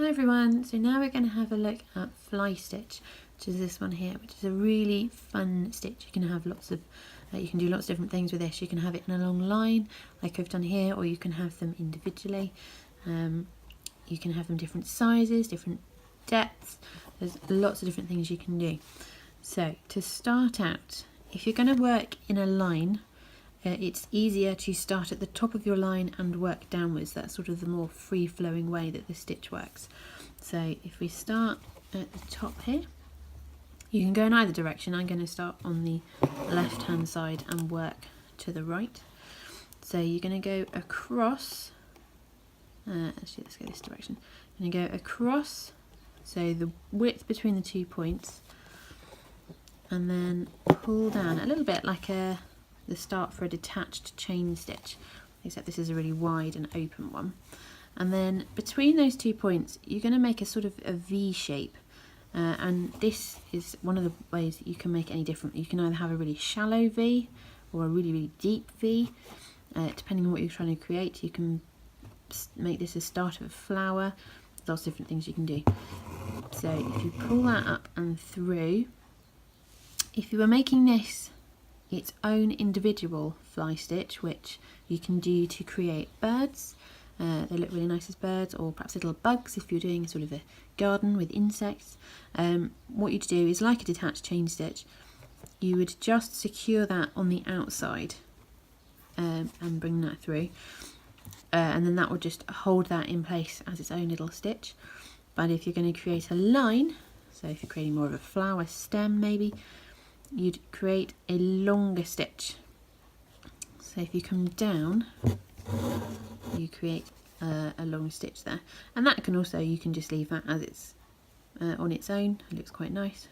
Hi everyone, so now we're going to have a look at fly stitch, which is this one here, which is a really fun stitch. You can have lots of, you can do lots of different things with this. You can have it in a long line like I've done here, or you can have them individually. You can have them different sizes, different depths. There's lots of different things you can do. So to start out, if you're going to work in a line, it's easier to start at the top of your line and work downwards. That's sort of the more free-flowing way that the stitch works. So if we start at the top here, you can go in either direction. I'm going to start on the left hand side and work to the right. So you're going to go across, actually let's go this direction. You're going to go across, so the width between the 2 points, and then pull down a little bit like the start for a detached chain stitch, except this is a really wide and open one. And then between those 2 points you're going to make a sort of a V shape, and this is one of the ways that you can make any different. You can either have a really shallow V or a really deep V, depending on what you're trying to create. You can make this a start of a flower. Lots of different things you can do. So if you pull that up and through, if you were making this its own individual fly stitch, which you can do to create birds, they look really nice as birds, or perhaps little bugs if you're doing sort of a garden with insects. What you'd do is, like a detached chain stitch, you would just secure that on the outside and bring that through, and then that would just hold that in place as its own little stitch. But if you're going to create a line, so if you're creating more of a flower stem maybe, you'd create a longer stitch. So if you come down, you create a long stitch there, and that can also, you can just leave that as it's on its own. It looks quite nice.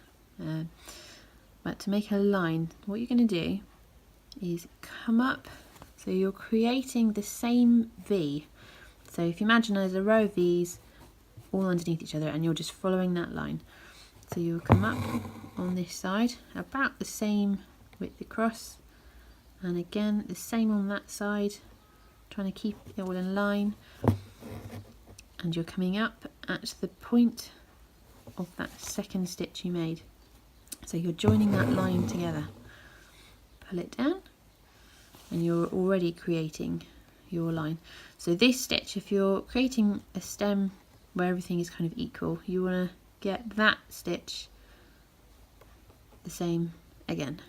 But to make a line, what you're going to do is come up, so you're creating the same V. So if you imagine there's a row of V's all underneath each other, and you're just following that line. So you'll come up on this side, about the same width across, and again the same on that side, trying to keep it all in line. And you're coming up at the point of that second stitch you made. So you're joining that line together. Pull it down, and you're already creating your line. So this stitch, if you're creating a stem where everything is kind of equal, you want to get that stitch the same again.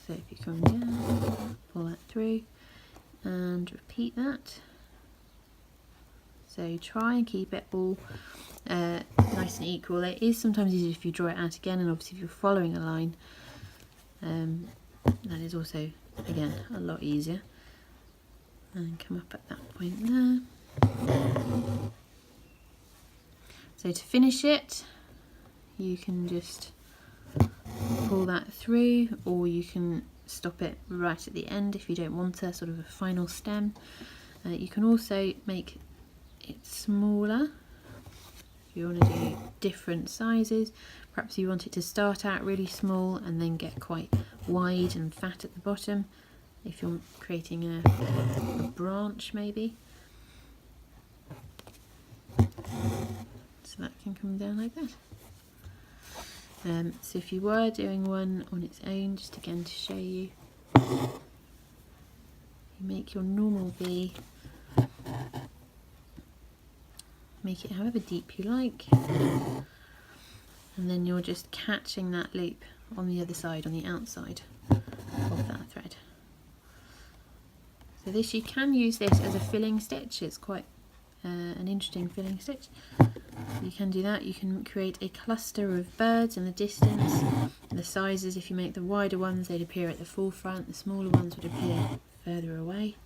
So if you come down, pull that through and repeat that. So try and keep it all nice and equal. It is sometimes easier if you draw it out again, and obviously if you're following a line, that is also again a lot easier. And come up at that point there. So to finish it, you can just pull that through, or you can stop it right at the end if you don't want a sort of a final stem. You can also make it smaller if you want to do different sizes. Perhaps you want it to start out really small and then get quite wide and fat at the bottom, if you're creating a branch maybe. So that can come down like that. So if you were doing one on its own, just again to show you, you make your normal V, make it however deep you like, and then you're just catching that loop on the other side, on the outside of that thread. So this, you can use this as a filling stitch. It's quite an interesting filling stitch. You can do that. You can create a cluster of birds in the distance. The sizes, if you make the wider ones, they'd appear at the forefront. The smaller ones would appear further away.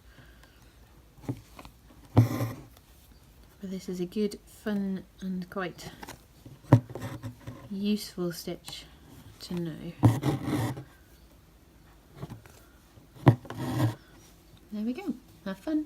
But this is a good, fun and quite useful stitch to know. There we go. Have fun.